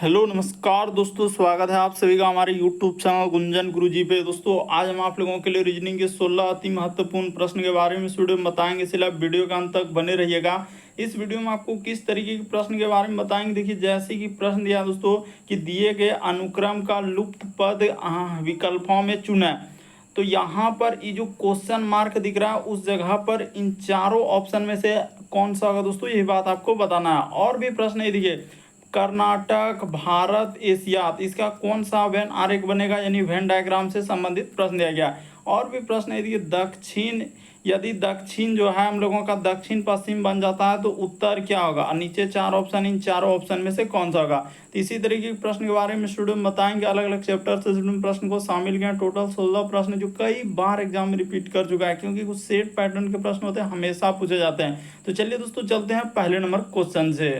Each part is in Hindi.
हेलो नमस्कार दोस्तों, स्वागत है आप सभी का हमारे यूट्यूब चैनल गुंजन गुरुजी पे। दोस्तों आज हम आप लोगों के लिए रीजनिंग के 16 अति महत्वपूर्ण प्रश्न के बारे में इस वीडियो में बताएंगे, इसलिए आप वीडियो के अंत तक बने रहिएगा। इस वीडियो में आपको किस तरीके के प्रश्न के बारे में बताएंगे। देखिए, जैसे कि प्रश्न दिया दोस्तों कि दिए गए अनुक्रम का लुप्त पद विकल्पों में चुनें, तो यहाँ पर ये जो क्वेश्चन मार्क दिख रहा है उस जगह पर इन चारों ऑप्शन में से कौन सा होगा दोस्तों, यही बात आपको बताना है। और भी प्रश्न है, देखिए कर्नाटक, भारत, एशिया, इसका कौन सा वेन आरेख बनेगा, यानी वेन डायग्राम से संबंधित प्रश्न दिया गया है। और भी प्रश्न है, देखिए दक्षिण, यदि दक्षिण जो है हम लोगों का दक्षिण पश्चिम बन जाता है तो उत्तर क्या होगा, और नीचे चार ऑप्शन, इन चारों ऑप्शन में से कौन सा होगा। तो इसी तरीके के प्रश्न के बारे में स्टूडेंट में बताएंगे, अलग अलग चैप्टर से स्टूडेंट प्रश्न को शामिल किया। टोटल 16 प्रश्न जो कई बार एग्जाम में रिपीट कर चुका है, क्योंकि कुछ सेट पैटर्न के प्रश्न होते हैं, हमेशा पूछे जाते हैं। तो चलिए दोस्तों चलते हैं पहले नंबर क्वेश्चन से।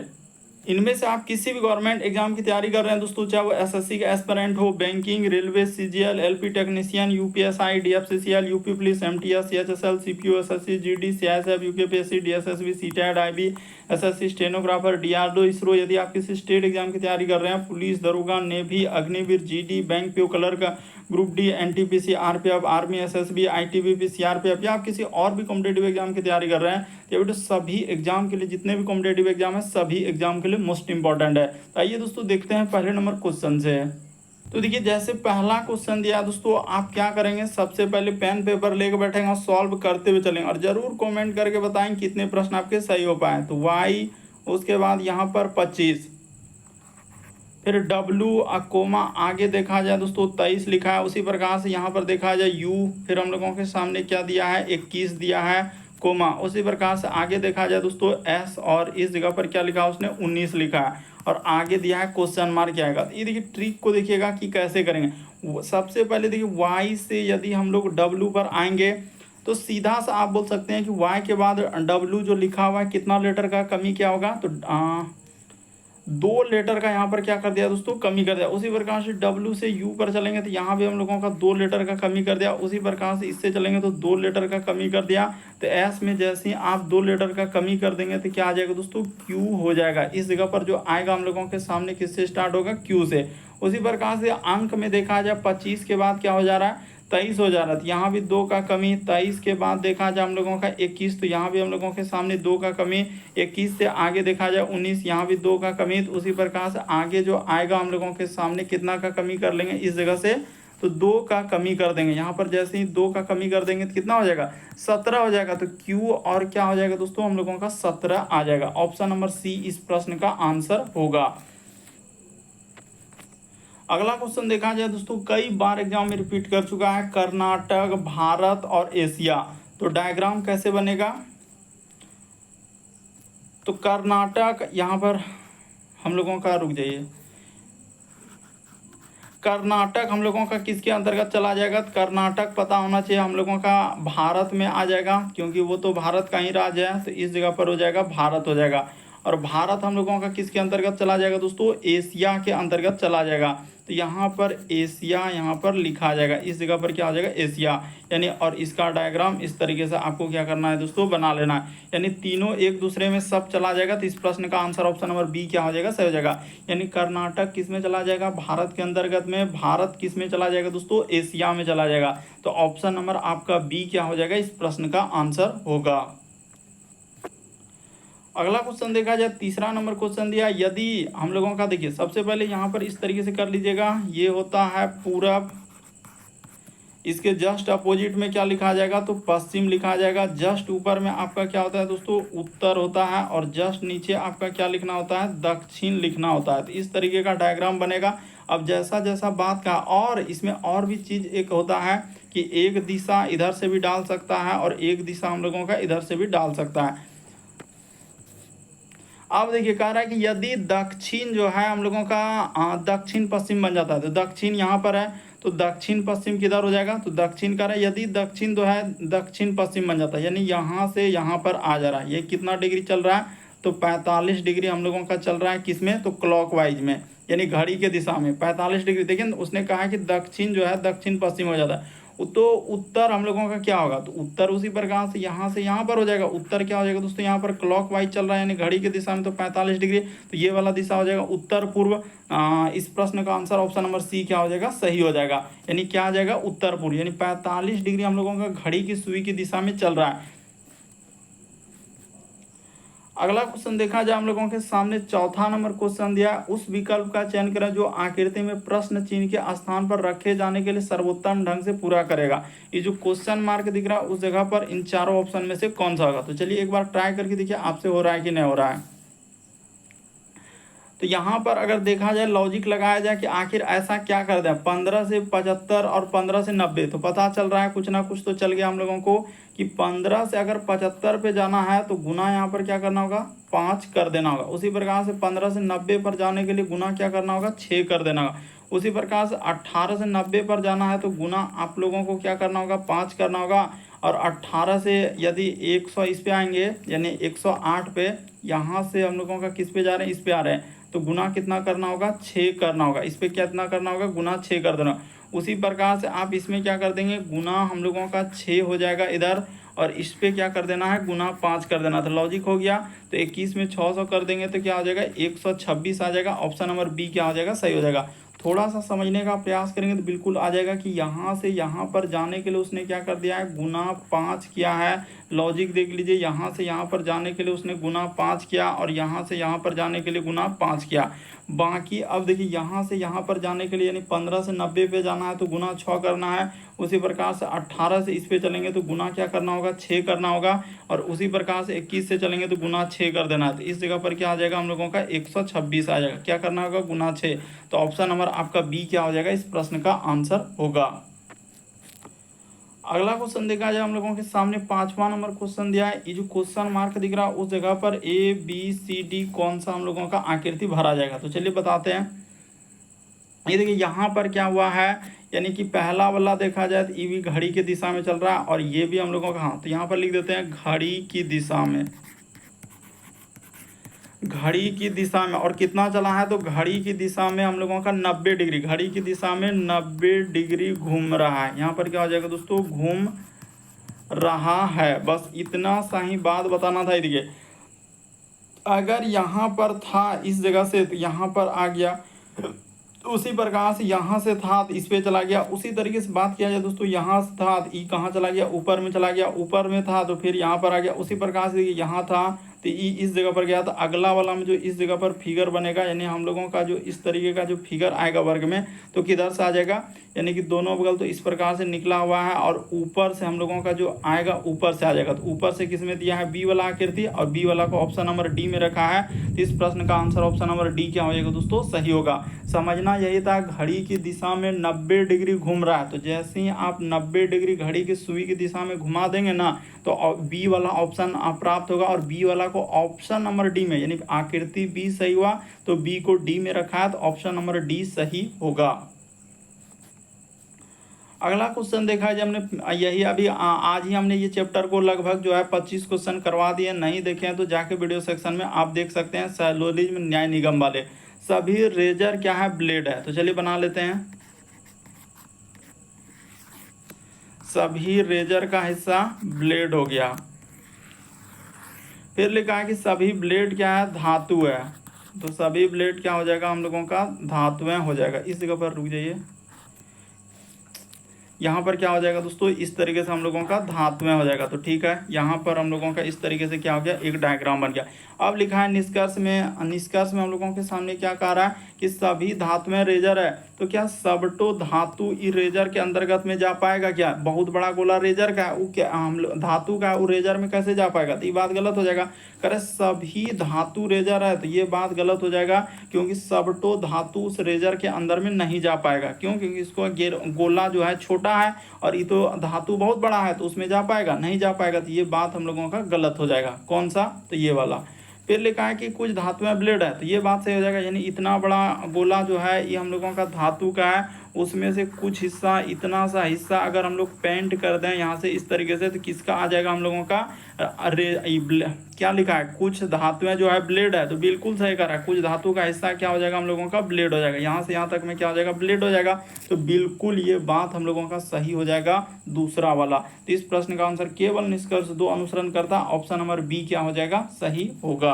इनमें से आप किसी भी गवर्नमेंट एग्जाम की तैयारी कर रहे हैं दोस्तों, चाहे वो एसएससी का एस्पिरेंट हो, banking, railway, CGL, LP technician, UPSI, DFCCL, UP police, MTS, CHSL, CPO, SSC, GD, CISF, UKPSC, DSSB, CTET, IB, SSC, stenographer, DRDO, ISRO. यदि आप किसी स्टेट एग्जाम की तैयारी कर रहे हैं, पुलिस, दरोगा, navy, Agniveer, GD, bank PO clerk, group D, NTPC, RPF, army, SSB, ITBP, CRPF, या आप किसी और भी कॉम्पिटेटिव एग्जाम की तैयारी कर रहे हैं, तो बेटा सभी एग्जाम के लिए, जितने भी कॉम्पिटेटिव एग्जाम है सभी एग्जाम के लिए मोस्ट इंपॉर्टेंट है। तो आइए दोस्तों देखते हैं पहले नंबर क्वेश्चन से। तो देखिए, जैसे पहला क्वेश्चन दिया दोस्तों, आप क्या करेंगे, सबसे पहले पेन पेपर लेकर बैठेंगे और सॉल्व करते हुए चलेंगे, और जरूर कमेंट करके बताएं कितने प्रश्न आपके सही हो पाए। तो वाई, उसके बाद यहाँ पर 25, फिर डब्लू कोमा, आगे देखा जाए दोस्तों 23 लिखा है। उसी प्रकार से यहाँ पर देखा जाए यू, फिर हम लोगों के सामने क्या दिया है, 21 दिया है, कोमा। उसी प्रकार से आगे देखा जाए दोस्तों एस, और इस जगह पर क्या लिखा है उसने, 19 लिखा है, और आगे दिया है क्वेश्चन मार्क क्या आएगा। ये देखिए ट्रिक को देखिएगा कि कैसे करेंगे। सबसे पहले देखिए वाई से यदि हम लोग डब्लू पर आएंगे तो सीधा सा आप बोल सकते हैं कि वाई के बाद डब्लू जो लिखा हुआ है कितना लेटर का कमी क्या होगा, तो 2 लेटर का यहाँ पर क्या कर दिया दोस्तों, कमी कर दिया। उसी प्रकार से W से U पर चलेंगे तो यहाँ भी हम लोगों का 2 लेटर का कमी कर दिया। उसी प्रकार से इससे चलेंगे तो 2 लेटर का कमी कर दिया। तो S में जैसे ही आप 2 लेटर का कमी कर देंगे तो क्या आ जाएगा दोस्तों, Q हो जाएगा। इस जगह पर जो आएगा हम लोगों के सामने किससे स्टार्ट होगा, Q से। उसी प्रकार से अंक में देखा जाए 25 के बाद क्या हो जा रहा है, 23 हो जा रहा था, यहाँ भी 2 का कमी। 23 के बाद देखा जाए हम लोगों का 21, तो यहाँ भी हम लोगों के सामने 2 का कमी। 21 से आगे देखा जाए 19, यहाँ भी 2 का कमी। तो उसी प्रकार से आगे जो आएगा हम लोगों के सामने कितना का कमी कर लेंगे इस जगह से, तो 2 का कमी कर देंगे। यहाँ पर जैसे ही 2 का कमी कर देंगे तो कितना हो जाएगा, 17 हो जाएगा। तो Q और क्या हो जाएगा दोस्तों, हम लोगों का 17 आ जाएगा। ऑप्शन नंबर सी इस प्रश्न का आंसर होगा। अगला क्वेश्चन देखा जाए दोस्तों, कई बार एग्जाम में रिपीट कर चुका है, कर्नाटक, भारत और एशिया। तो डायग्राम कैसे बनेगा, तो कर्नाटक यहाँ पर हम लोगों का, रुक जाइए, कर्नाटक हम लोगों का किसके अंतर्गत चला जाएगा, तो कर्नाटक पता होना चाहिए हम लोगों का भारत में आ जाएगा, क्योंकि वो तो भारत का ही राज्य है। तो इस जगह पर हो जाएगा भारत हो जाएगा। और भारत हम लोगों का किसके अंतर्गत चला जाएगा दोस्तों, एशिया के अंतर्गत चला जाएगा। तो यहाँ पर एशिया यहाँ पर लिखा जाएगा, इस जगह पर क्या हो जाएगा, एशिया यानी। और इसका डायग्राम इस तरीके से आपको क्या करना है दोस्तों, बना लेना है, यानी तीनों एक दूसरे में सब चला जाएगा। तो इस प्रश्न का आंसर ऑप्शन नंबर बी क्या हो जाएगा, सही हो जाएगा। यानी कर्नाटक किस में चला जाएगा, भारत के अंतर्गत में, भारत किस में चला जाएगा दोस्तों, एशिया में चला जाएगा। तो ऑप्शन नंबर आपका बी क्या हो जाएगा, इस प्रश्न का आंसर होगा। अगला क्वेश्चन देखा जाए, तीसरा नंबर क्वेश्चन दिया, यदि हम लोगों का, देखिए सबसे पहले यहाँ पर इस तरीके से कर लीजिएगा, ये होता है पूरब, इसके जस्ट अपोजिट में क्या लिखा जाएगा, तो पश्चिम लिखा जाएगा। जस्ट ऊपर में आपका क्या होता है दोस्तों, उत्तर होता है, और जस्ट नीचे आपका क्या लिखना होता है, दक्षिण लिखना होता है। तो इस तरीके का डायग्राम बनेगा। अब जैसा जैसा बात का, और इसमें और भी चीज़ एक होता है कि एक दिशा इधर से भी डाल सकता है और एक दिशा हम लोगों का इधर से भी डाल सकता है। अब देखिए कह रहा है कि यदि दक्षिण जो है हम लोगों का दक्षिण पश्चिम बन जाता है, तो दक्षिण यहाँ पर है, तो दक्षिण पश्चिम किधर हो जाएगा, तो दक्षिण का रहा है, यदि दक्षिण जो है दक्षिण पश्चिम बन जाता है, यानी यहाँ से यहाँ पर आ जा रहा है। ये कितना डिग्री चल रहा है, तो 45 डिग्री हम लोगों का चल रहा है, किसमें, तो क्लॉकवाइज में, यानी घड़ी के दिशा में 45 डिग्री। देखिए उसने कहा कि दक्षिण जो है दक्षिण पश्चिम हो जाता है। तो उत्तर हम लोगों का क्या होगा, तो उत्तर उसी प्रकार से यहाँ पर हो जाएगा। उत्तर क्या हो जाएगा दोस्तों, यहाँ पर क्लॉकवाइज चल रहा है यानी घड़ी की दिशा में, तो 45 डिग्री, तो ये वाला दिशा हो जाएगा उत्तर पूर्व। इस प्रश्न का आंसर ऑप्शन नंबर सी क्या हो जाएगा, सही हो जाएगा। यानी क्या आ जाएगा, उत्तर पूर्व, यानी 45 डिग्री हम लोगों का घड़ी की सुई की दिशा में चल रहा है। अगला क्वेश्चन देखा जाए, हम लोगों के सामने चौथा नंबर क्वेश्चन दिया, उस विकल्प का चयन करें जो आकृति में प्रश्न चिन्ह के स्थान पर रखे जाने के लिए सर्वोत्तम ढंग से पूरा करेगा। ये जो क्वेश्चन मार्क दिख रहा है उस जगह पर इन चारों ऑप्शन में से कौन सा होगा। तो चलिए एक बार ट्राई करके देखिए आपसे हो रहा है कि नहीं हो रहा है। तो यहाँ पर अगर देखा जाए, लॉजिक लगाया जाए कि आखिर ऐसा क्या कर दें, 15 से 75 और 15 से 90, तो पता चल रहा है कुछ ना कुछ तो चल गया हम लोगों को कि 15 से अगर 75 पे जाना है तो गुना यहाँ पर क्या करना होगा, 5 कर देना होगा। उसी प्रकार से 15 से 90 पर जाने के लिए गुना क्या करना होगा, 6 कर देना होगा। उसी प्रकार से 18 से 90 पर जाना है तो गुना आप लोगों को क्या करना होगा, 5 करना होगा। और 18 से यदि 100 इस पे आएंगे यानी 108 पे, यहाँ से हम लोगों का किस पे जा रहे हैं, इस पे आ रहे हैं, तो गुना कितना करना होगा, 6 करना होगा। इस पे कितना करना होगा, गुना 6 कर देना। उसी प्रकार से आप इसमें क्या कर देंगे, गुना हम लोगों का 6 हो जाएगा इधर, और इस पे क्या कर देना है, गुना 5 कर देना। तो लॉजिक हो गया। तो 21 में 600 कर देंगे तो क्या हो जाएगा, 126 आ जाएगा। ऑप्शन नंबर बी क्या हो जाएगा, सही हो जाएगा। थोड़ा सा समझने का प्रयास करेंगे तो बिल्कुल आ जाएगा कि यहाँ से यहाँ पर जाने के लिए उसने क्या कर दिया है, गुना 5 किया है। लॉजिक देख लीजिए, यहाँ से यहाँ पर जाने के लिए उसने गुना 5 किया और यहाँ से यहाँ पर जाने के लिए गुना 5 किया। बाकी अब देखिए, यहाँ से यहाँ पर जाने के लिए यानी 15 से 90 पे जाना है तो गुना 6 करना है। उसी प्रकार से 18 से इस पे चलेंगे तो गुना क्या करना होगा, 6 करना होगा। और उसी प्रकार से 21 से चलेंगे तो गुना 6 कर देना है। तो इस जगह पर क्या आ जाएगा, हम लोगों का 126 आ जाएगा। क्या करना होगा, गुना 6। तो ऑप्शन नंबर आपका बी क्या हो जाएगा, इस प्रश्न का आंसर होगा। अगला क्वेश्चन देखा जाए, हम लोगों के सामने 5वां नंबर क्वेश्चन दिया है। ये जो क्वेश्चन मार्क दिख रहा है उस जगह पर ए बी सी डी कौन सा हम लोगों का आकृति भरा जाएगा। तो चलिए बताते हैं। ये देखिए यहाँ पर क्या हुआ है, यानी कि पहला वाला देखा जाए तो ये भी घड़ी की दिशा में चल रहा है और ये भी हम लोगों का, हाँ, तो यहाँ पर लिख देते हैं घड़ी की दिशा में। घड़ी की दिशा में और कितना चला है, तो घड़ी की दिशा में हम लोगों का 90 डिग्री, घड़ी की दिशा में 90 डिग्री घूम रहा है। यहाँ पर क्या हो जाएगा दोस्तों, घूम रहा है। बस इतना सा ही बात बताना था। देखिए अगर यहाँ पर था इस जगह से तो यहाँ पर आ गया, तो उसी प्रकार से यहाँ से था तो इस पे चला गया। उसी तरीके से बात किया जाए दोस्तों, यहाँ से था तो ई कहाँ चला गया, ऊपर में चला गया। ऊपर में था तो फिर यहाँ पर आ गया। उसी प्रकार से यहाँ था तो ई इस जगह पर गया। तो अगला वाला में जो इस जगह पर फिगर बनेगा, यानी हम लोगों का जो इस तरीके का जो फिगर आएगा वर्ग में, तो किधर से आ जाएगा, यानी कि दोनों बगल तो इस प्रकार से निकला हुआ है और ऊपर से हम लोगों का जो आएगा ऊपर से आ जाएगा। तो ऊपर से किस में दिया है, बी वाला आकृति, और बी वाला को ऑप्शन नंबर डी में रखा है। तो इस प्रश्न का आंसर ऑप्शन नंबर डी क्या हो जाएगा दोस्तों, सही होगा। समझना यही था, घड़ी की दिशा में 90 डिग्री घूम रहा है। तो जैसे ही आप 90 डिग्री घड़ी की सुई की दिशा में घुमा देंगे ना, तो बी वाला ऑप्शन आप प्राप्त होगा। और बी वाला को ऑप्शन नंबर डी में, यानी आकृति बी सही हुआ तो बी को डी में रखा है, तो ऑप्शन नंबर डी सही होगा। अगला क्वेश्चन देखा है, जब हमने यही अभी आज ही हमने ये चैप्टर को लगभग जो है 25 क्वेश्चन करवा दिए। नहीं देखे हैं तो जाके वीडियो सेक्शन में आप देख सकते हैं। साइलोजिज्म न्याय निगम वाले सभी रेजर क्या है, ब्लेड है। तो चलिए बना लेते हैं। सभी रेजर का हिस्सा ब्लेड हो गया। फिर लिखा है कि सभी ब्लेड क्या है, धातु है। तो सभी ब्लेड क्या हो जाएगा, हम लोगों का धातुएं हो जाएगा। इस जगह पर रुक जाइए, यहाँ पर क्या हो जाएगा दोस्तों, इस तरीके से हम लोगों का धातुएं हो जाएगा। तो ठीक है, यहाँ पर हम लोगों का इस तरीके से क्या हो गया, एक डायग्राम बन गया। अब लिखा है निष्कर्ष में। निष्कर्ष में हम लोगों के सामने क्या कह रहा है कि सभी धातुएं रेजर है। तो क्या सबटो धातु इरेजर के अंतर्गत में जा पाएगा क्या, बहुत बड़ा गोला रेजर का है वो, क्या हम धातु का वो रेजर में कैसे जा पाएगा, तो ये बात गलत हो जाएगा। करे सभी धातु रेजर है, तो ये बात गलत हो जाएगा, क्योंकि सबटो धातु उस रेजर के अंदर में नहीं जा पाएगा। क्यों, क्योंकि इसको गोला जो है छोटा है और ये तो धातु बहुत बड़ा है, तो उसमें जा पाएगा, नहीं जा पाएगा। तो ये बात हम लोगों का गलत हो जाएगा। कौन सा, तो ये वाला। फिर लिखा है कि कुछ धातुएं ब्लेड है, तो ये बात सही हो जाएगा। यानी इतना बड़ा गोला जो है ये हम लोगों का धातु का है उसमें से कुछ हिस्सा, इतना सा हिस्सा अगर हम लोग पेंट कर दें यहाँ से इस तरीके से, तो किसका आ जाएगा हम लोगों का क्या लिखा है, कुछ धातुएं जो है ब्लेड है, तो बिल्कुल सही करा है। कुछ धातु का हिस्सा क्या हो जाएगा हम लोगों का ब्लेड हो जाएगा, यहाँ से यहाँ तक में क्या हो जाएगा ब्लेड हो जाएगा। तो बिल्कुल ये बात हम लोगों का सही हो जाएगा दूसरा वाला। तो इस प्रश्न का आंसर केवल निष्कर्ष 2 अनुसरण करता, ऑप्शन नंबर बी क्या हो जाएगा सही होगा।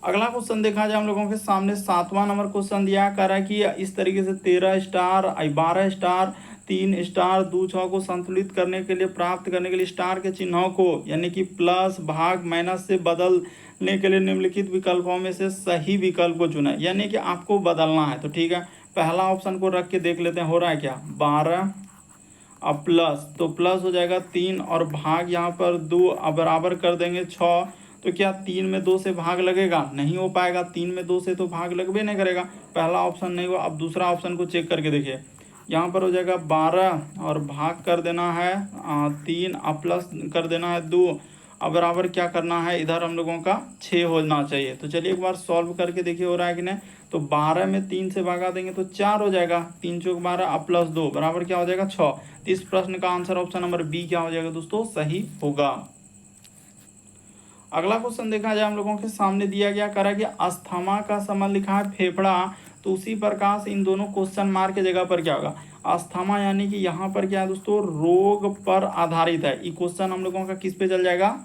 अगला क्वेश्चन देखा जाए हम लोगों के सामने 7वां नंबर क्वेश्चन दिया कर रहा है कि इस तरीके से 13 स्टार 12 स्टार 3 स्टार 2 6 को संतुलित करने के लिए, प्राप्त करने के लिए स्टार के चिन्हों को यानी कि प्लस भाग माइनस से बदलने के लिए निम्नलिखित विकल्पों में से सही विकल्प को चुना, यानी कि आपको बदलना है। तो ठीक है, पहला ऑप्शन को रख के देख लेते हैं हो रहा है क्या, 12 अब प्लस, तो प्लस हो जाएगा 3 और भाग यहाँ पर 2, अब बराबर कर देंगे 6। तो क्या 3 में 2 से भाग लगेगा, नहीं हो पाएगा, 3 में 2 से तो भाग लगबे नहीं करेगा, पहला ऑप्शन नहीं हुआ। अब दूसरा ऑप्शन को चेक करके देखिए, यहाँ पर हो जाएगा 12 और भाग कर देना है 3, अब प्लस कर देना है 2, अब बराबर क्या करना है, इधर हम लोगों का 6 होना चाहिए। तो चलिए एक बार सॉल्व करके देखिए हो रहा है कि नहीं। तो 12 में 3 से भागा देंगे तो 4 हो जाएगा, 3 चौक 12 अब प्लस 2 बराबर क्या हो जाएगा 6। तो इस प्रश्न का आंसर ऑप्शन नंबर बी क्या हो जाएगा दोस्तों सही होगा। अगला क्वेश्चन देखा जाए हम लोगों के सामने दिया गया करा कि अस्थमा का समल लिखा है फेफड़ा, तो उसी प्रकार से इन दोनों क्वेश्चन मार्क के जगह पर क्या होगा, अस्थमा यानी कि यहाँ पर क्या है दोस्तों रोग पर आधारित है। ये क्वेश्चन हम लोगों का किस पे चल जाएगा,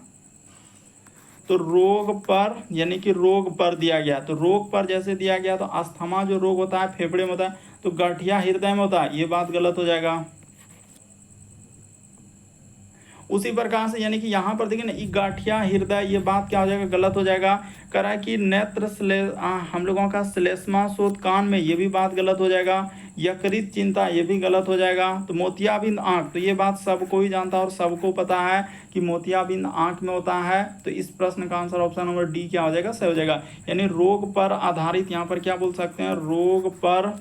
तो रोग पर, यानी कि रोग पर दिया गया, तो रोग पर जैसे दिया गया तो अस्थमा जो रोग होता है फेफड़े में होता है, तो गठिया हृदय में होता है, ये बात गलत हो जाएगा। उसी प्रकार से यानी कि यहाँ पर देखिए ना गाठिया हृदय, ये बात क्या हो जाएगा गलत हो जाएगा। करा कि नेत्र हम लोगों का श्लेष्मा शोथ कान में, ये भी बात गलत हो जाएगा। यकृत चिंता, ये भी गलत हो जाएगा। तो मोतियाबिंद आंख, तो ये बात सबको ही जानता है और सबको पता है कि मोतियाबिंद आंख में होता है। तो इस प्रश्न का आंसर ऑप्शन नंबर डी क्या हो जाएगा सही हो जाएगा। यानी रोग पर आधारित, यहाँ पर क्या बोल सकते हैं, रोग पर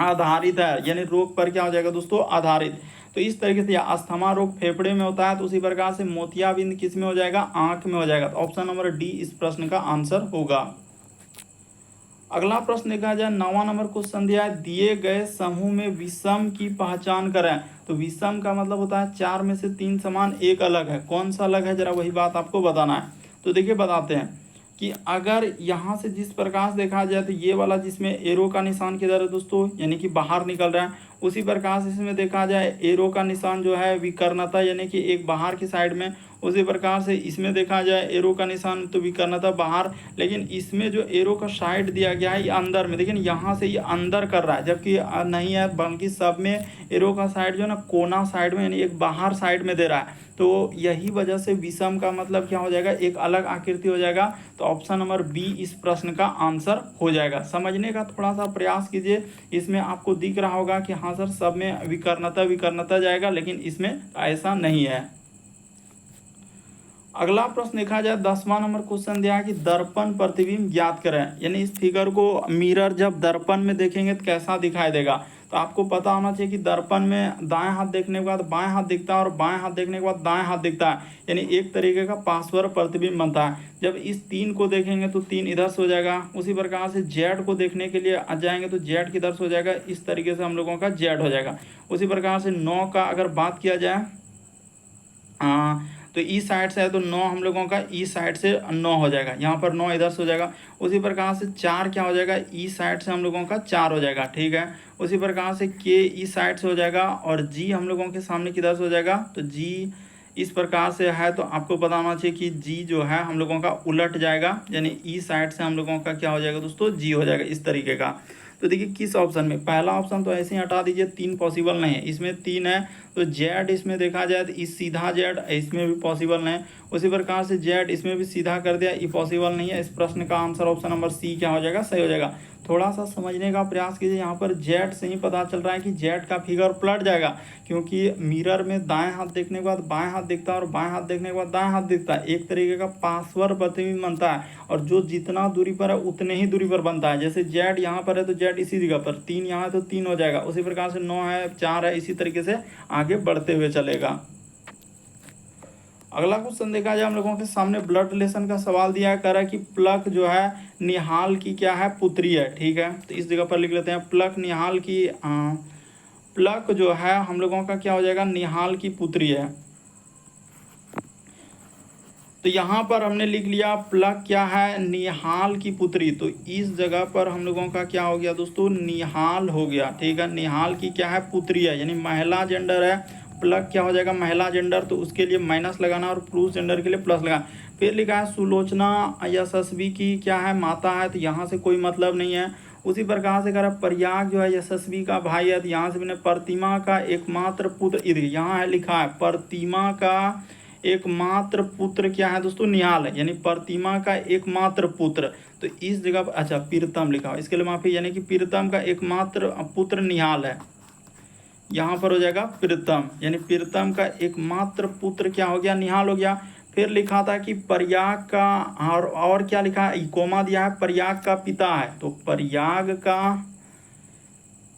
आधारित है, यानी रोग पर क्या हो जाएगा दोस्तों आधारित। तो इस तरीके से अस्थमा रोग फेफड़े में होता है, तो उसी प्रकार से मोतियाबिंद किस में हो जाएगा, आंख में हो जाएगा। तो ऑप्शन नंबर डी इस प्रश्न का आंसर होगा। अगला प्रश्न देखा जाए 9वां नंबर क्वेश्चन दिया है, दिए गए समूह में विषम की पहचान करें। तो विषम का मतलब होता है 4 में से 3 समान, एक अलग है, कौन सा अलग है जरा वही बात आपको बताना है। तो देखिए बताते हैं कि अगर यहाँ से जिस प्रकार से देखा जाए तो ये वाला जिसमें एरो का निशान किधर है दोस्तों, यानी कि बाहर निकल रहा है, उसी प्रकार से इसमें देखा जाए एरो का निशान जो है विकर्णता, यानी कि एक बाहर की साइड में, उसी प्रकार से इसमें देखा जाए एरो का निशान तो विकर्णता बाहर, लेकिन इसमें जो एरो का साइड दिया गया है ये अंदर में, लेकिन यहाँ से ये अंदर कर रहा है, जबकि नहीं है, बल्कि सब में एरो का साइड जो है ना कोना साइड में, यानी एक बाहर साइड में दे रहा है। तो यही वजह से विषम का मतलब क्या हो जाएगा, एक अलग आकृति हो जाएगा। तो ऑप्शन नंबर बी इस प्रश्न का आंसर हो जाएगा। समझने का थोड़ा सा प्रयास कीजिए, इसमें आपको दिख रहा होगा कि हाँ सर सब में विकर्णता जाएगा, लेकिन इसमें ऐसा नहीं है। अगला प्रश्न देखा जाए 10वां नंबर क्वेश्चन दिया है कि दर्पण प्रतिबिंब ज्ञात करें, यानी इस फिगर को मिरर जब दर्पण में देखेंगे तो कैसा दिखाई देगा। तो आपको पता होना चाहिए कि दर्पण में दाएं हाथ देखने के बाद बाएं हाथ दिखता है और बाएं हाथ देखने के बाद दाएं हाथ दिखता है, यानी एक तरीके का पार्श्व प्रतिबिंब बनता है। जब इस 3 को देखेंगे तो 3 इधर से हो जाएगा, उसी प्रकार से जेड को देखने के लिए आ जाएंगे तो जेड किधर से हो जाएगा, इस तरीके से हम लोगों का जेड हो जाएगा। उसी प्रकार से 9 का अगर बात किया जाए तो ई साइड से है तो 9 हम लोगों का ई साइड से 9 हो जाएगा, यहाँ पर 9 इधर से हो जाएगा। उसी प्रकार से 4 क्या हो जाएगा, ई साइड से हम लोगों का 4 हो जाएगा, ठीक है। उसी प्रकार से के ई साइड से हो जाएगा और जी हम लोगों के सामने किधर से हो जाएगा, तो जी इस प्रकार से है। तो आपको पता होना चाहिए कि जी जो है हम लोगों का उलट जाएगा, यानी ई साइड से हम लोगों का क्या हो जाएगा दोस्तों, जी हो जाएगा इस तरीके का। तो देखिए किस ऑप्शन में, पहला ऑप्शन तो ऐसे ही हटा दीजिए, 3 पॉसिबल नहीं है, इसमें 3 है। तो जेड इसमें देखा जाए तो इस सीधा जेड इसमें भी पॉसिबल नहीं। उसी प्रकार से जेड इसमें भी सीधा कर दिया, ये पॉसिबल नहीं है। इस प्रश्न का आंसर ऑप्शन नंबर सी क्या हो जाएगा, सही हो जाएगा। थोड़ा सा समझने का प्रयास कीजिए, यहाँ पर जेड से ही पता चल रहा है कि जेड का फिगर पलट जाएगा, क्योंकि मिरर में दाएं हाथ देखने के बाद बाएं हाथ दिखता है और बाएं हाथ देखने के बाद दाएं हाथ दिखता है, एक तरीके का पार्श्व प्रतिबिंब बनता है, और जो जितना दूरी पर है उतने ही दूरी पर बनता है। जैसे जेड यहाँ पर है तो जेड इसी जगह पर, 3 यहाँ है तो 3 हो जाएगा। उसी प्रकार से 9 है 4 है, इसी तरीके से आगे बढ़ते हुए चलेगा। अगला क्वेश्चन देखा जाए हम लोगों के सामने ब्लड रिलेशन का सवाल दिया है, कह रहा है कि प्लक जो है निहाल की क्या है, पुत्री है। ठीक है, तो इस जगह पर लिख लेते हैं प्लक निहाल की प्लक जो है हम लोगों का क्या हो जाएगा, निहाल की पुत्री है। तो यहाँ पर हमने लिख लिया प्लक क्या है, निहाल की पुत्री। तो इस जगह पर हम लोगों का क्या हो गया दोस्तों, निहाल हो गया। ठीक है, निहाल की क्या है, पुत्री है, यानी महिला जेंडर है। प्लक क्या हो जाएगा, महिला जेंडर, तो उसके लिए माइनस लगाना और पुरुष जेंडर के लिए प्लस लगाना। फिर लिखा है सुलोचना यशस्वी की क्या है, माता है, तो यहाँ से कोई मतलब नहीं है। उसी प्रकार से कह रहा प्रयाग जो है यशस्वी का भाई है, तो यहाँ से मैंने प्रतिमा का एकमात्र पुत्र, यहाँ है लिखा है प्रतिमा का एकमात्र पुत्र क्या है दोस्तों, निहाल है, यानी प्रतिमा का एकमात्र पुत्र। तो इस जगह पर अच्छा प्रीतम लिखा हो, इसके लिए माफी, यानी कि प्रीतम का एकमात्र पुत्र निहाल है, यहाँ पर हो जाएगा प्रीतम, यानी प्रीतम का एकमात्र पुत्र क्या हो गया, निहाल हो गया। फिर लिखा था कि प्रयाग का और क्या लिखा है, कोमा दिया है, प्रयाग का पिता है, तो प्रयाग का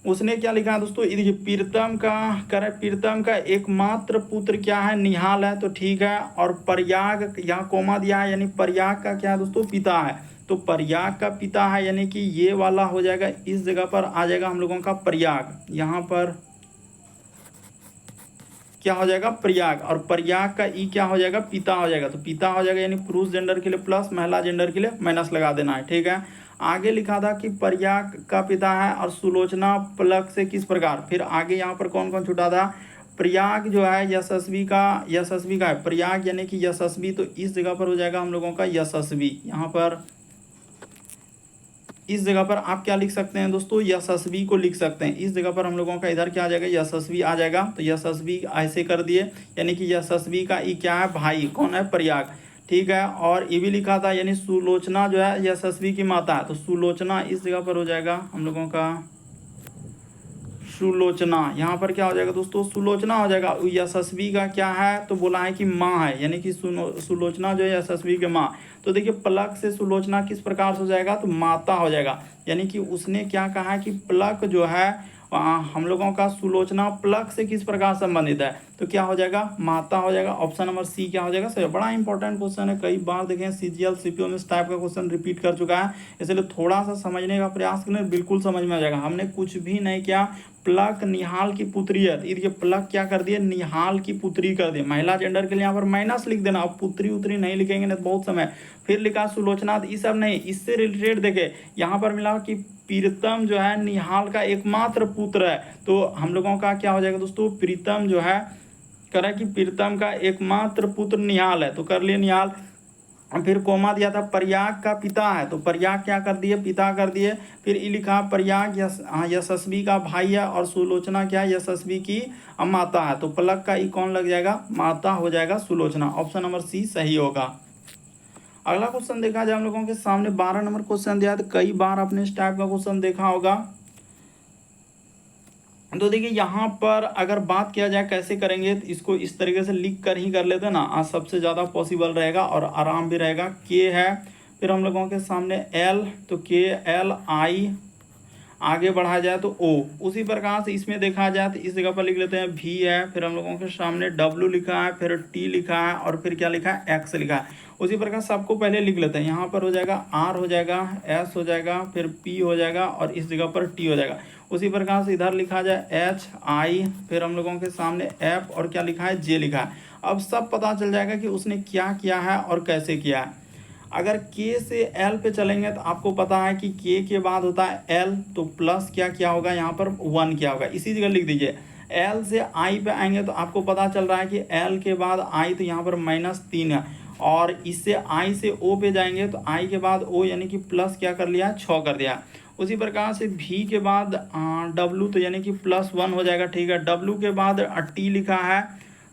उसने क्या लिखा है दोस्तों, ये देखिए प्रीतम का करे, प्रीतम का एकमात्र पुत्र क्या है, निहाल है, तो ठीक है। और प्रयाग यहाँ कोमा दिया है, यानी प्रयाग का क्या है दोस्तों, पिता है, तो प्रयाग का पिता है, यानी कि ये वाला हो जाएगा, इस जगह पर आ जाएगा हम लोगों का प्रयाग, यहाँ पर क्या हो जाएगा, प्रयाग, और प्रयाग का ई क्या हो जाएगा, पिता हो जाएगा, तो पिता हो जाएगा, यानी पुरुष जेंडर के लिए प्लस, महिला जेंडर के लिए माइनस लगा देना है। ठीक है, आगे लिखा था कि प्रयाग का पिता है और सुलोचना प्लक से किस प्रकार। फिर आगे यहाँ पर कौन कौन छूटा था, प्रयाग जो है यशस्वी का है, प्रयाग यानी कि यशस्वी, तो इस जगह पर हो जाएगा हम लोगों का यशस्वी। यहाँ पर इस जगह पर आप क्या लिख सकते हैं दोस्तों, यशस्वी को लिख सकते हैं। इस जगह पर हम लोगों का इधर क्या आ जाएगा, यशस्वी आ जाएगा, तो यशस्वी ऐसे कर दिए, यानी कि यशस्वी का ई क्या है, भाई, कौन है, प्रयाग। ठीक है, और ये भी लिखा था, यानी सुलोचना जो है यशस्वी की माता है, तो सुलोचना इस जगह पर हो जाएगा हम लोगों का सुलोचना। यहाँ पर क्या हो जाएगा दोस्तों, सुलोचना हो जाएगा। यशस्वी का क्या है, तो बोला है कि माँ है, यानी कि सुलोचना जो है यशस्वी के माँ। तो देखिए प्लक से सुलोचना किस प्रकार से हो जाएगा, तो माता हो जाएगा, यानी कि उसने क्या कहा है कि प्लक जो है हम लोगों का सुलोचना प्लक से किस प्रकार संबंधित है, तो क्या हो जाएगा, माता हो जाएगा। ऑप्शन नंबर सी क्या हो जाएगा सही। बड़ा इंपॉर्टेंट क्वेश्चन है, कई बार देखें सीजीएल सीपीओ में इस टाइप का क्वेश्चन रिपीट कर चुका है, इसलिए थोड़ा सा समझने का प्रयास करें, बिल्कुल समझ में आ जाएगा। हमने कुछ भी नहीं किया, प्लक निहाल की पुत्री है, ये प्लक क्या कर दिए, निहाल की पुत्री कर दिए, महिला जेंडर के लिए यहाँ पर माइनस लिख देना, अब पुत्री उतरी नहीं लिखेंगे नहीं तो बहुत समय। फिर लिखा सुलोचना, ये सब नहीं, इससे रिलेटेड देखे यहाँ पर मिला कि प्रीतम जो है निहाल का एकमात्र पुत्र है, तो हम लोगों का क्या हो जाएगा दोस्तों, प्रीतम जो है करा कि प्रीतम का एकमात्र पुत्र निहाल है, तो कर लिए निहाल। फिर कोमा दिया था प्रयाग का पिता है, तो प्रयाग क्या कर दिए, पिता कर दिए। फिर ये लिखा प्रयाग यशस्वी का भाई है, और सुलोचना क्या यशस्वी की माता है, तो प्लक का ई कौन लग जाएगा, माता हो जाएगा सुलोचना। ऑप्शन नंबर सी सही होगा। अगला क्वेश्चन देखा जाए हम लोगों के सामने 12 नंबर क्वेश्चन दिया है, तो कई बार आपने इस टाइप का क्वेश्चन देखा होगा। तो देखिए यहाँ पर अगर बात किया जाए कैसे करेंगे, तो इसको इस तरीके से लिख कर ही कर लेते हैं ना, आज सबसे ज़्यादा पॉसिबल रहेगा और आराम भी रहेगा। के है, फिर हम लोगों के सामने एल, तो के एल आई, आगे बढ़ा जाए तो ओ। उसी प्रकार से इसमें देखा जाए तो इस जगह पर लिख लेते हैं भी है, फिर हम लोगों के सामने डब्ल्यू लिखा है, फिर टी लिखा है, और फिर क्या लिखा है, एक्स लिखा है। उसी प्रकार सबको पहले लिख लेते हैं, यहाँ पर हो जाएगा आर हो जाएगा, एस हो जाएगा, फिर पी हो जाएगा, और इस जगह पर टी हो जाएगा। उसी प्रकार से इधर लिखा जाए एच आई, फिर हम लोगों के सामने एफ, और क्या लिखा है, जे लिखा है। अब सब पता चल जाएगा कि उसने क्या किया है और कैसे किया है। अगर के से एल पे चलेंगे तो आपको पता है कि के के बाद होता है एल, तो प्लस क्या होगा, यहाँ पर 1 क्या होगा, इसी जगह लिख दीजिए। एल से आई पे आएंगे तो आपको पता चल रहा है कि एल के बाद आई, तो यहाँ पर -3 है, और इससे आई से ओ पे जाएंगे तो आई के बाद ओ, यानी कि प्लस क्या कर लिया, 6 कर दिया। उसी प्रकार से भी के बाद डब्लू, तो यानी कि +1 हो जाएगा। ठीक है, डब्लू के बाद टी लिखा है,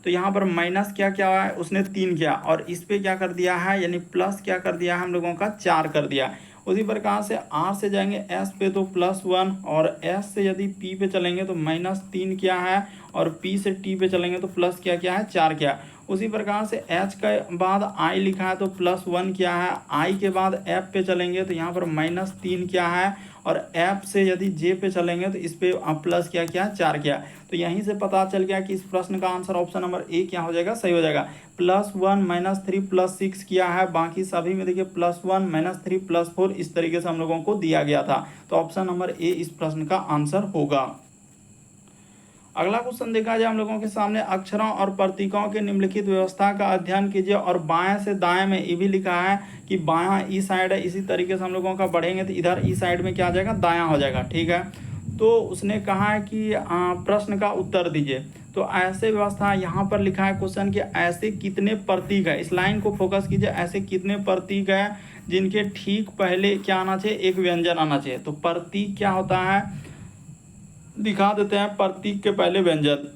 तो यहाँ पर माइनस क्या है, उसने 3 किया, और इस पे क्या कर दिया है, यानी प्लस क्या कर दिया है हम लोगों का, 4 कर दिया। उसी प्रकार से आर से जाएंगे एस पे तो +1, और एस से यदि पी पे चलेंगे तो -3 क्या है, और पी से टी पे चलेंगे तो प्लस क्या है, 4 क्या। उसी प्रकार से एच के बाद आई लिखा है तो +1 क्या है, आई के बाद एफ पे चलेंगे तो यहाँ पर -3 क्या है, और एफ से यदि जे पे चलेंगे तो इस पे प्लस क्या क्या 4 क्या। तो यहीं से पता चल गया कि इस प्रश्न का आंसर ऑप्शन नंबर ए क्या हो जाएगा, सही हो जाएगा। +1 -3 +6 किया है, बाकी सभी में देखिए +1 -3 +4 इस तरीके से हम लोगों को दिया गया था। तो ऑप्शन नंबर ए इस प्रश्न का आंसर होगा। अगला क्वेश्चन देखा जाए हम लोगों के सामने, अक्षरों और प्रतीकों के निम्नलिखित व्यवस्था का अध्ययन कीजिए और बाएं से दाएं में ये भी लिखा है कि बायां ई साइड है, इसी तरीके से हम लोगों का बढ़ेंगे तो इधर ई साइड में क्या आ जाएगा, दायां हो जाएगा, ठीक है। तो उसने कहा है कि प्रश्न का उत्तर दीजिए। तो ऐसे व्यवस्था यहाँ पर लिखा है क्वेश्चन कि ऐसे कितने प्रतीक है, इस लाइन को फोकस कीजिए, ऐसे कितने प्रतीक है जिनके ठीक पहले क्या आना चाहिए, एक व्यंजन आना चाहिए। तो प्रतीक क्या होता है, दिखा देते हैं प्रतीक के पहले व्यंजन।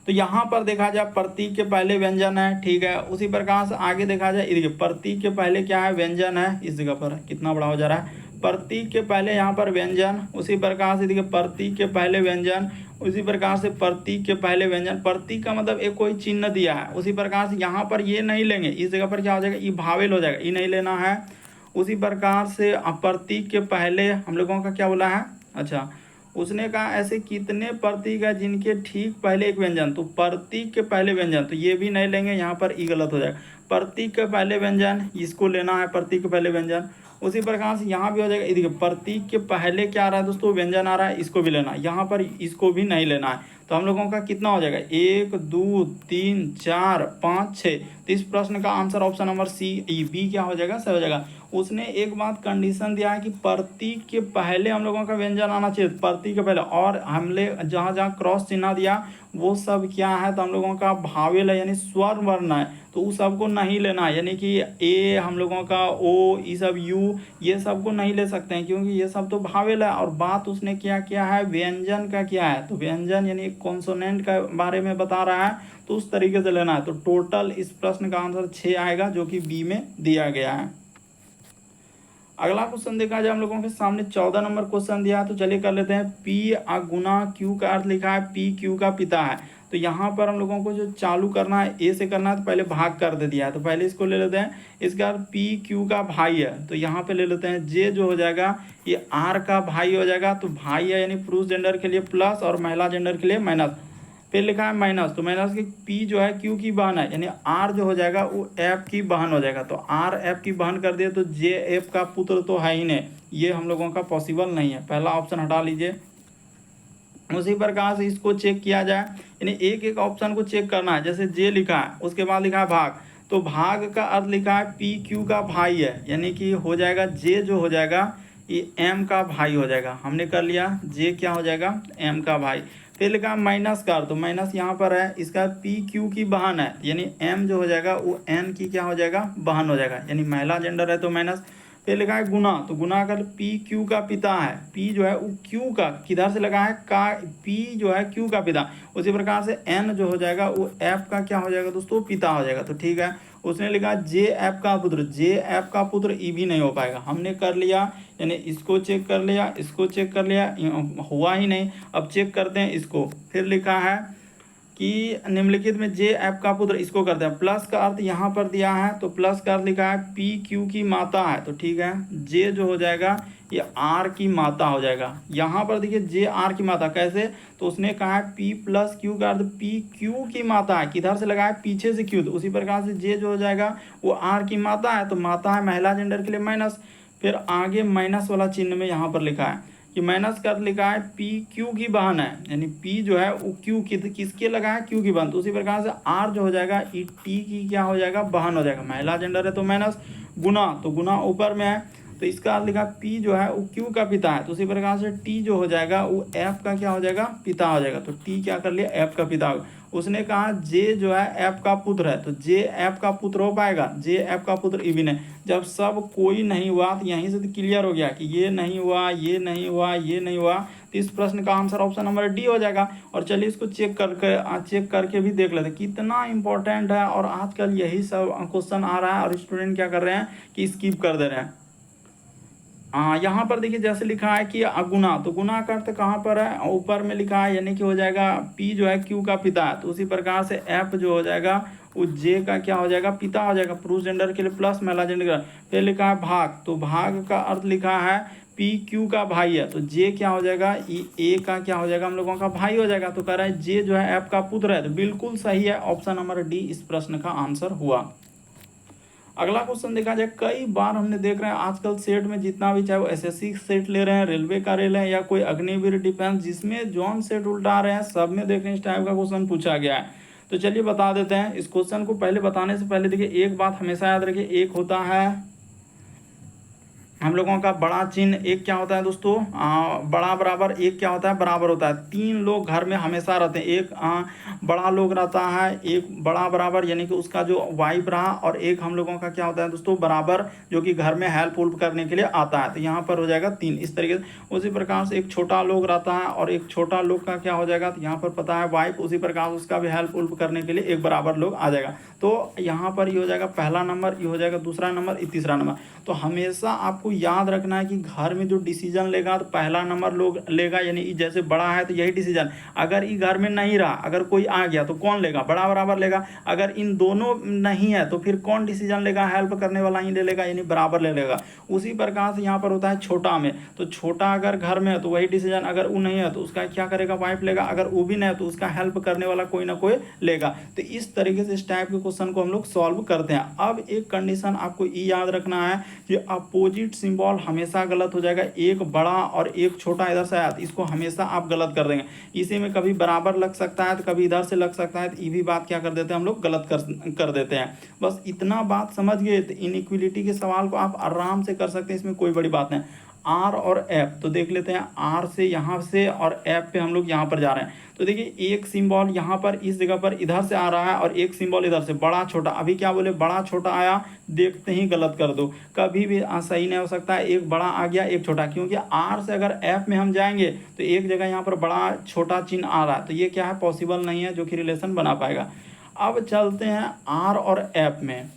तो यहाँ पर देखा जाए प्रतीक के पहले व्यंजन है, ठीक है। उसी प्रकार से आगे देखा जाए, देखिए प्रतीक के पहले क्या है, व्यंजन है। इस जगह पर कितना बड़ा हो जा रहा है, प्रतीक के पहले यहाँ पर व्यंजन। उसी प्रकार से देखिए प्रतीक के पहले व्यंजन, उसी प्रकार से प्रतीक के पहले व्यंजन। प्रतीक का मतलब एक कोई चिन्ह दिया है, उसी प्रकार से यहाँ पर ये नहीं लेंगे, इस जगह पर क्या हो जाएगा, ई भावेल हो जाएगा, ई नहीं लेना है। उसी प्रकार से प्रतीक के पहले हम लोगों का क्या बोला है, अच्छा उसने कहा ऐसे कितने प्रतीक है जिनके ठीक पहले एक व्यंजन। तो प्रतीक के पहले व्यंजन तो ये भी नहीं लेंगे, यहाँ पर ई गलत हो जाएगा। प्रतीक के पहले व्यंजन इसको लेना है, प्रतीक के पहले व्यंजन। उसी प्रकार से यहाँ भी हो जाएगा, देखिए प्रतीक के पहले क्या आ रहा है दोस्तों, व्यंजन आ रहा है, इसको भी लेना है, यहाँ पर इसको भी नहीं लेना है। तो हम लोगों का कितना हो जाएगा, 1 2 3 4 5 6। तो इस प्रश्न का answer option number C E B क्या हो जाएगा, सही हो जाएगा। उसने एक बात कंडीशन दिया है कि प्रतीक के पहले हम लोगों का व्यंजन आना चाहिए, प्रतीक के पहले, और हमने जहाँ जहाँ क्रॉस चिन्ह दिया वो सब क्या है, तो हम लोगों का भावेल है यानी स्वर वर्ण है, तो उस सबको नहीं लेना है। यानी कि ए हम लोगों का ओ, ये सब यू, ये सब को नहीं ले सकते हैं क्योंकि ये सब तो भावेल है। और बात उसने क्या किया है, व्यंजन का किया है, तो व्यंजन यानी कॉन्सोनेंट का बारे में बता रहा है, तो उस तरीके से लेना है। तो टोटल इस प्रश्न का आंसर 6 आएगा जो कि बी में दिया गया है। अगला क्वेश्चन देखा जाए हम लोगों के सामने 14 नंबर क्वेश्चन दिया है, तो चलिए कर लेते हैं। पी गुना क्यू का अर्थ लिखा है पी क्यू का पिता है। तो यहाँ पर हम लोगों को जो चालू करना है ए से करना है, तो पहले भाग कर दे दिया है, तो पहले इसको ले लेते हैं। इसका अर्थ पी क्यू का भाई है, तो यहाँ पे ले लेते हैं जे जो हो जाएगा ये आर का भाई हो जाएगा। तो भाई है यानी पुरुष जेंडर के लिए प्लस और महिला जेंडर के लिए माइनस। फिर लिखा है माइनस, तो माइनस की पी जो है क्यू की बहन है, यानी आर जो हो जाएगा वो एफ की बहन हो जाएगा। तो आर एफ की बहन कर दिए तो जे एफ का पुत्र तो है ही नहीं, ये हम लोगों का पॉसिबल नहीं है, पहला ऑप्शन हटा लीजिए। उसी प्रकार से इसको चेक किया जाए, यानी एक एक ऑप्शन को चेक करना है। जैसे जे लिखा है उसके बाद लिखा है भाग, तो भाग का अर्थ लिखा है पी क्यू का भाई है, यानी कि हो जाएगा जे जो हो जाएगा ये एम का भाई हो जाएगा। हमने कर लिया, जे क्या हो जाएगा, एम का भाई। फिर लिखा माइनस का, तो माइनस यहाँ पर है, इसका पी क्यू की बहन है, यानी एम जो हो जाएगा वो एन की क्या हो जाएगा, बहन हो जाएगा, यानी महिला जेंडर है तो माइनस। फिर लिखा है गुना, तो गुना कर पी क्यू का पिता है, पी जो है वो क्यू का किधर से लगा है का, पी जो है क्यू का पिता। उसी प्रकार से एन जो हो जाएगा वो एफ का क्या हो जाएगा दोस्तों, पिता हो जाएगा। तो ठीक है, उसने लिखा जे एफ का पुत्र, जे एफ का पुत्र ई भी नहीं हो पाएगा, हमने कर लिया, यानी इसको चेक कर लिया, इसको चेक कर लिया, हुआ ही नहीं। अब चेक करते हैं इसको। फिर लिखा है कि निम्नलिखित में जे एफ का पुत्र, इसको करते हैं। प्लस का अर्थ यहाँ पर दिया है, तो प्लस का अर्थ लिखा है पी क्यू की माता है, तो ठीक है, जे जो हो जाएगा ये आर की माता हो जाएगा। यहाँ पर देखिए जे आर की माता कैसे, तो उसने कहा है पी प्लस क्यू का अर्थ पी क्यू की माता है, किधर से लगा है, पीछे से क्यू, तो उसी प्रकार से जे जो हो जाएगा वो आर की माता है, तो माता है महिला जेंडर के लिए माइनस। फिर आगे माइनस वाला चिन्ह में यहाँ पर लिखा है कि माइनस का लिखा है पी क्यू की बहन है, यानी पी जो है वो क्यू किसके लगा है, क्यू की बहन। तो उसी प्रकार से आर जो हो जाएगा ई टी की क्या हो जाएगा, बहन हो जाएगा, महिला जेंडर है तो माइनस। गुना, तो गुना ऊपर में है, तो इसका लिखा पी जो है वो क्यू का पिता है, तो उसी प्रकार से टी जो हो जाएगा वो एफ का क्या हो जाएगा, पिता हो जाएगा। तो टी क्या कर लिया, एफ का पिता। उसने कहा जे जो है एफ का पुत्र है, तो जे एफ का पुत्र हो पाएगा, जे एफ का पुत्र ई भी नहीं। जब सब कोई नहीं हुआ तो यहीं से तो क्लियर हो गया कि ये नहीं हुआ, ये नहीं हुआ, ये नहीं हुआ, तो इस प्रश्न का आंसर ऑप्शन नंबर डी हो जाएगा। और चलिए इसको चेक करके भी देख लेते हैं कितना इंपॉर्टेंट है। और आजकल यही सब क्वेश्चन आ रहा है और स्टूडेंट क्या कर रहे हैं कि स्किप कर दे रहे हैं। यहाँ पर देखिए जैसे लिखा है कि गुना, तो गुना का अर्थ कहाँ पर है, ऊपर में लिखा है, यानी कि हो जाएगा पी जो है क्यू का पिता है, तो उसी प्रकार से एफ जो हो जाएगा वो जे का क्या हो जाएगा, पिता हो जाएगा, पुरुष जेंडर के लिए प्लस महिला जेंडर का। फिर लिखा है भाग, तो भाग का अर्थ लिखा है पी क्यू का भाई है, तो जे क्या हो जाएगा, ए का क्या हो जाएगा, हम लोगों का भाई हो जाएगा। तो कह रहा है जे जो है एफ का पुत्र है, तो बिल्कुल सही है, ऑप्शन नंबर डी इस प्रश्न का आंसर हुआ। अगला क्वेश्चन देखा जाए, कई बार हमने देख रहे हैं आजकल सेट में जितना भी, चाहे वो एसएससी सेट ले रहे हैं, रेलवे का ले रहे हैं, या कोई अग्निवीर डिफेंस, जिसमें जॉन सेट उल्टा रहे हैं, सब में देख रहे हैं इस टाइप का क्वेश्चन पूछा गया है। तो चलिए बता देते हैं इस क्वेश्चन को। पहले बताने से पहले देखिए एक बात हमेशा याद रखिए, एक होता है हम लोगों का बड़ा चिन्ह, एक क्या होता है दोस्तों, बड़ा बराबर, एक क्या होता है, बराबर होता है। तीन लोग घर में हमेशा रहते हैं, एक बड़ा लोग रहता है, एक बड़ा बराबर यानी कि उसका जो वाइफ रहा, और एक हम लोगों का क्या होता है दोस्तों, बराबर, जो कि घर में हेल्प उल्प करने के लिए आता है। तो यहाँ पर हो जाएगा तीन, इस तरीके से। उसी प्रकार से एक छोटा लोग रहता है और एक छोटा लोग का क्या हो जाएगा, तो यहाँ पर पता है वाइफ, उसी प्रकार उसका भी हेल्प उल्प करने के लिए एक बराबर लोग आ जाएगा। तो यहाँ पर ये हो जाएगा पहला नंबर, ये हो जाएगा दूसरा नंबर, ये तीसरा नंबर। तो हमेशा आपको याद रखना है कि घर में जो डिसीजन लेगा तो पहला नंबर लोग लेगा, यानी जैसे बड़ा है तो यही डिसीजन। अगर ये घर में नहीं रहा, अगर कोई आ गया तो कौन लेगा, बड़ा बराबर लेगा। अगर इन दोनों नहीं है तो फिर कौन डिसीजन लेगा, हेल्प करने वाला ही ले लेगा, यानी बराबर ले लेगा। उसी प्रकार से यहाँ पर होता है छोटा में, तो छोटा अगर घर में है तो वही डिसीजन, अगर वो नहीं है तो उसका क्या करेगा, वाइफ लेगा, अगर वो भी नहीं है तो उसका हेल्प करने वाला कोई ना कोई लेगा। तो इस तरीके से इस टाइप के क्वेश्चन को हम लोग सॉल्व करते हैं। अब एक कंडीशन आपको ये याद रखना है कि अपोजिट सिंबल हमेशा गलत हो जाएगा। एक बड़ा और एक छोटा इधर से आया तो इसको हमेशा आप गलत कर देंगे। इसी में कभी बराबर लग सकता है तो कभी इधर से लग सकता है, तो ये भी बात क्या कर देते हैं हम लोग, गलत कर देते हैं। बस इतना बात समझ गए तो इनइक्वलिटी के सवाल को आप आराम से कर सकते हैं, इसमें कोई बड़ी बात नहीं। आर और एफ, तो देख लेते हैं, आर से यहाँ से और एफ पे हम लोग यहाँ पर जा रहे हैं। तो देखिए एक सिंबल यहाँ पर इस जगह पर इधर से आ रहा है और एक सिंबल इधर से, बड़ा छोटा। अभी क्या बोले, बड़ा छोटा आया, देखते ही गलत कर दो, कभी भी सही नहीं हो सकता है। एक बड़ा आ गया एक छोटा, क्योंकि आर से अगर एफ में हम जाएंगे तो एक जगह यहाँ पर बड़ा छोटा चिन्ह आ रहा है, तो ये क्या है, पॉसिबल नहीं है जो कि रिलेशन बना पाएगा। अब चलते हैं आर और एफ में।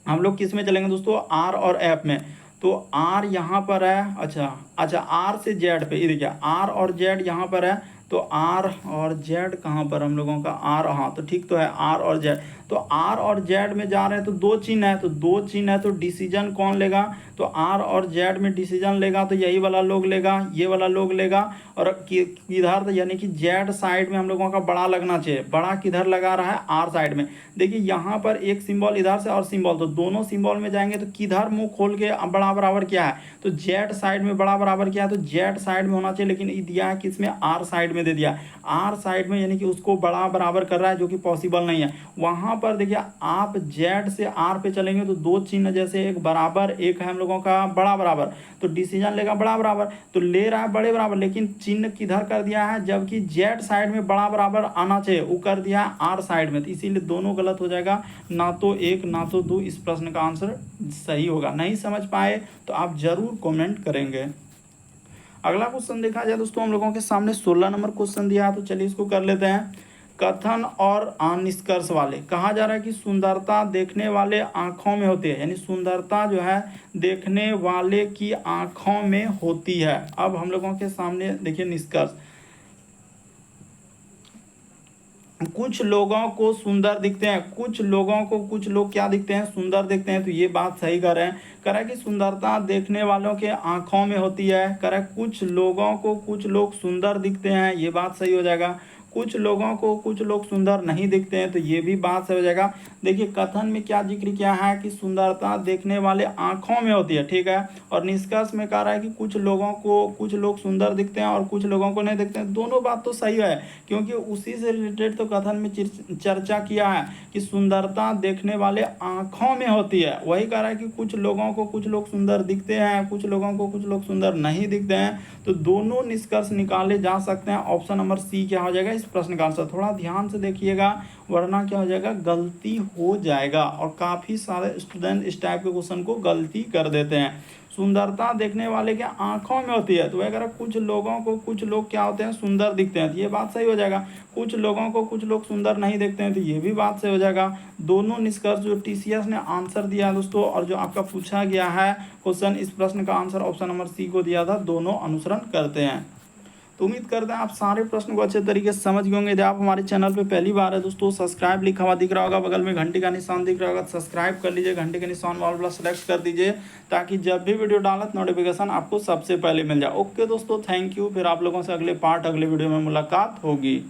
हम लोग किस में चलेंगे दोस्तों, आर और एफ में। तो आर यहाँ पर है, अच्छा आर से जेड पे, ये देखिए आर और जेड यहाँ पर है। तो आर और जेड कहाँ पर हम लोगों का, आर, हाँ तो ठीक तो है, आर और जेड। तो आर और जेड में जा रहे हैं तो दो चिन्ह है, तो दो चिन्ह है तो डिसीजन कौन लेगा, तो आर और जेड में डिसीजन लेगा तो यही वाला लोग लेगा, ये वाला लोग लेगा। और किधर, यानी कि जेड साइड में हम लोगों का बड़ा लगना चाहिए। बड़ा किधर लगा रहा है, आर साइड में। देखिए यहाँ पर एक सिंबल इधर से और सिंबल, तो दोनों सिंबल में जाएंगे तो किधर मुंह खोल के बड़ा बराबर क्या है, तो जेड साइड में बड़ा बराबर क्या है, तो जेड साइड में होना चाहिए, लेकिन ये दिया है किसमें, आर साइड में दे दिया। आर साइड में यानी कि उसको बड़ा बराबर कर रहा है, जो कि पॉसिबल नहीं है। वहां पर देखिए आप जेड से आर पे चलेंगे तो दो चिन्ह, जैसे एक बराबर, एक है हम लोगों का बड़ा बराबर, तो डिसीजन लेगा बड़ा बराबर, तो ले रहा है बड़े बराबर, लेकिन चिन्ह किधर कर दिया है, जबकि जेड साइड में बड़ा बराबर आना चाहिए, वो कर दिया है आर साइड में। तो इसीलिए दोनों गलत हो जाएगा, ना तो एक ना तो दो। इस प्रश्न का आंसर सही होगा। नहीं समझ पाए तो आप जरूर कमेंट करेंगे। अगला क्वेश्चन देखा जाए दोस्तों, हम लोगों के सामने 16 नंबर क्वेश्चन दिया है, तो चलिए इसको कर लेते हैं। कथन और निष्कर्ष वाले, कहा जा रहा है कि सुंदरता देखने वाले आंखों में होती है, यानी सुंदरता जो है देखने वाले की आंखों में होती है। अब हम लोगों के सामने देखिए निष्कर्ष, कुछ लोगों को सुंदर दिखते हैं, कुछ लोगों को, कुछ लोग क्या दिखते हैं, सुंदर दिखते हैं। तो ये बात सही कर रहे हैं, कह रहा है कि सुंदरता देखने वालों के आंखों में होती है। कह रहा है कुछ लोगों को कुछ लोग सुंदर दिखते हैं, ये बात सही हो जाएगा। कुछ लोगों को कुछ लोग सुंदर नहीं दिखते हैं, तो ये भी बात सही हो जाएगा। देखिए कथन में क्या जिक्र किया है कि सुंदरता देखने वाले आंखों में होती है, ठीक है। और निष्कर्ष में कह रहा है कि कुछ लोगों को कुछ लोग सुंदर दिखते हैं और कुछ लोगों को नहीं दिखते हैं। दोनों बात तो सही है, क्योंकि उसी से रिलेटेड तो कथन में चर्चा किया है कि सुंदरता देखने वाले आंखों में होती है। वही कह रहा है कि कुछ लोगों को कुछ लोग सुंदर दिखते हैं, कुछ लोगों को कुछ लोग सुंदर नहीं दिखते हैं। तो दोनों निष्कर्ष निकाले जा सकते हैं। ऑप्शन नंबर सी क्या हो जाएगा इस प्रश्न का आंसर। थोड़ा ध्यान से देखिएगा वरना क्या हो जाएगा, गलती हो जाएगा। और काफ़ी सारे स्टूडेंट इस टाइप के क्वेश्चन को गलती कर देते हैं। सुंदरता देखने वाले के आंखों में होती है, तो अगर कुछ लोगों को, कुछ लोग क्या होते हैं, सुंदर दिखते हैं, तो ये बात सही हो जाएगा। कुछ लोगों को कुछ लोग सुंदर नहीं देखते हैं, तो ये भी बात सही हो जाएगा। दोनों निष्कर्ष जो टीसीएस ने आंसर दिया दोस्तों, और जो आपका पूछा गया है क्वेश्चन, इस प्रश्न का आंसर ऑप्शन नंबर सी को दिया था, दोनों अनुसरण करते हैं। तो उम्मीद करते हैं आप सारे प्रश्न को अच्छे तरीके से समझ गए होंगे। यदि आप हमारे चैनल पे पहली बार है दोस्तों, सब्सक्राइब लिखा हुआ दिख रहा होगा, बगल में घंटे का निशान दिख रहा होगा, सब्सक्राइब कर लीजिए, घंटे के निशान वाला सेलेक्ट कर दीजिए, ताकि जब भी वीडियो डालत नोटिफिकेशन आपको सबसे पहले मिल जाए। ओके दोस्तों, थैंक यू। फिर आप लोगों से अगले वीडियो में मुलाकात होगी।